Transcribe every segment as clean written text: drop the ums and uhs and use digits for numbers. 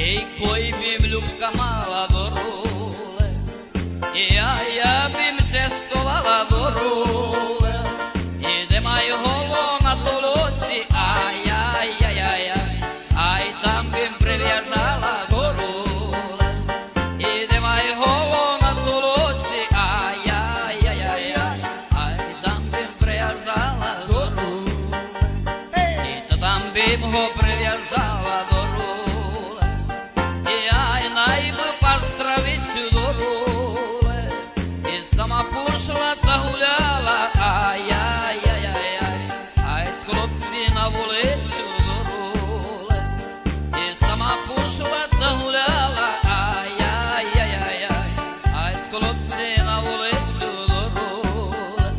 Ей, кой бим любка мала дороле, я бим частувала дороле, і де май голо на толоці, ай-яй-яй-яй, ай там бим прив'язала дороле, і де май голо на толоці, ай-яй-яй-яй, ай там бим прив'язала дороле, і та там бим го прив'язала дороле. Сама пошла та гуляла, ай-яй-яй-яй, ай з хлопці на вулицю дороле. І сама пошла та гуляла, ай-яй-яй-яй, ай з хлопці на вулицю дороле.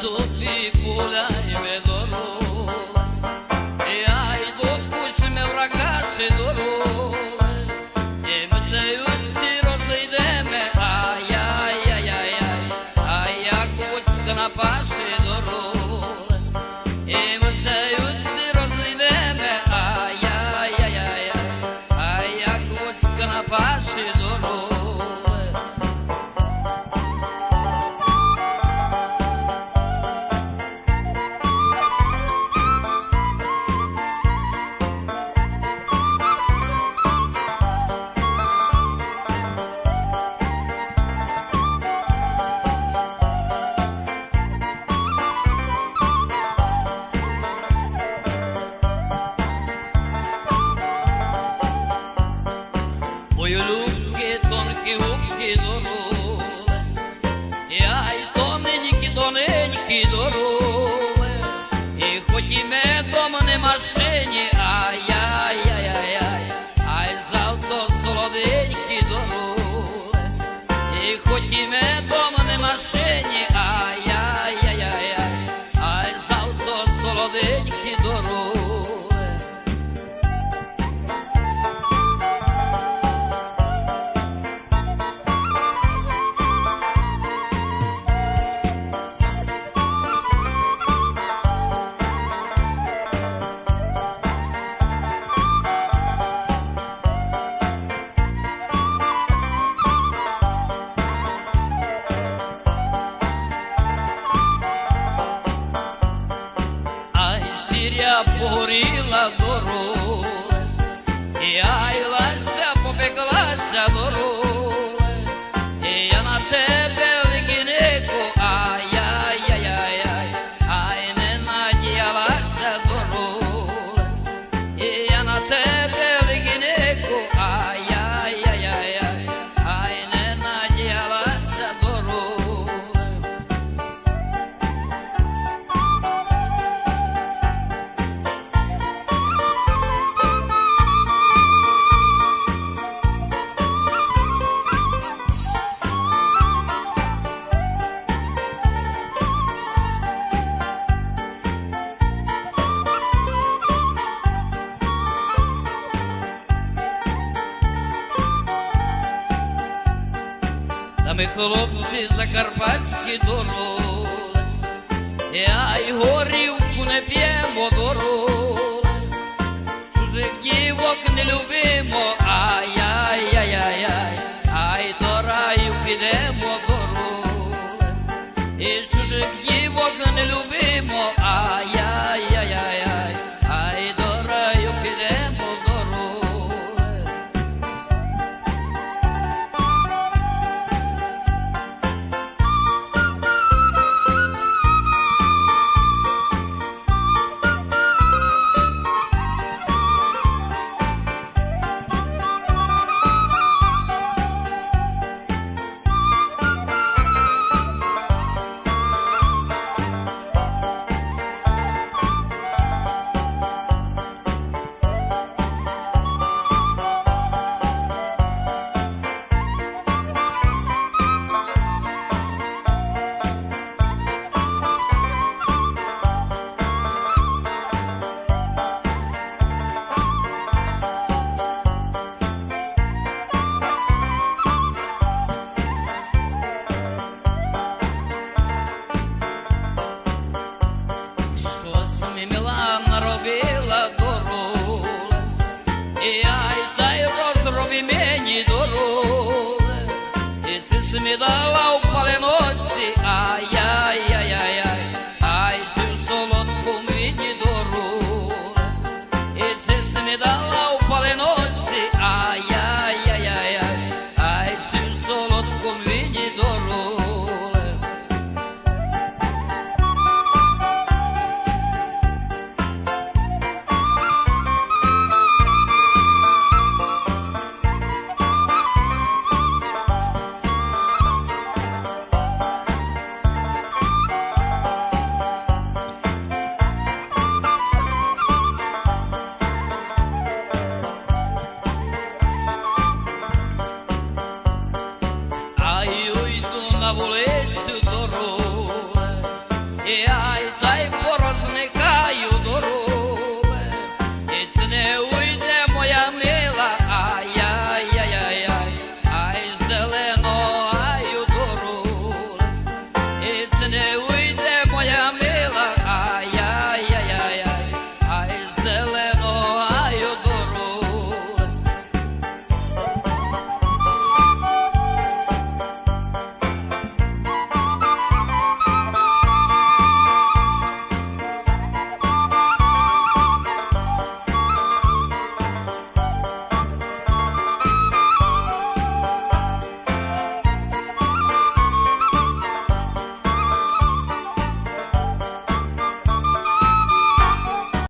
Софі гуляємо дороле, ай докусимо в ракаші дороле, і ми союзі розійдемо, ай-яй-яй-яй, ай як Коцька на паші дороле, і ми союзі розійдемо, ай-яй-яй-яй, ай як Коцька на паші дороле. Ой, любки, тонкі губки дороле, ай тоненькі дороле, і хоч і медом не машині, ай-яй-яй-яй, ай завто солоденькі дороле, і хоч і медом не машині, ай-яй-яй-яй, ай завто солоденькі дороле. Сіря погоріла дороле, і ай Лася попеклася дороле, і я на тебе ликінику, ай-яй-яй-яй, ай не надіялася дороле, і я на тебе ликінику, ай-яй-яй-яй, ай не надіялася дороле. Та ми хлопці закарпатські дороле, ай горівку не п'ємо дороле, чужих дівок не любимо, ай-яй-яй-яй, ай до раю підемо дороле, і чужих дівок не любимо, ай-яй-яй-яй, ай до раю підемо дороле. си ми дала у паленоці, ай-яй-яй-яй-яй, ай, чи в солодкому віні дору. І чи си ми дала у паленоці, ай-яй-яй-яй-яй, ай, чи в солодкому віні дору. Ай, уйду на вулицю,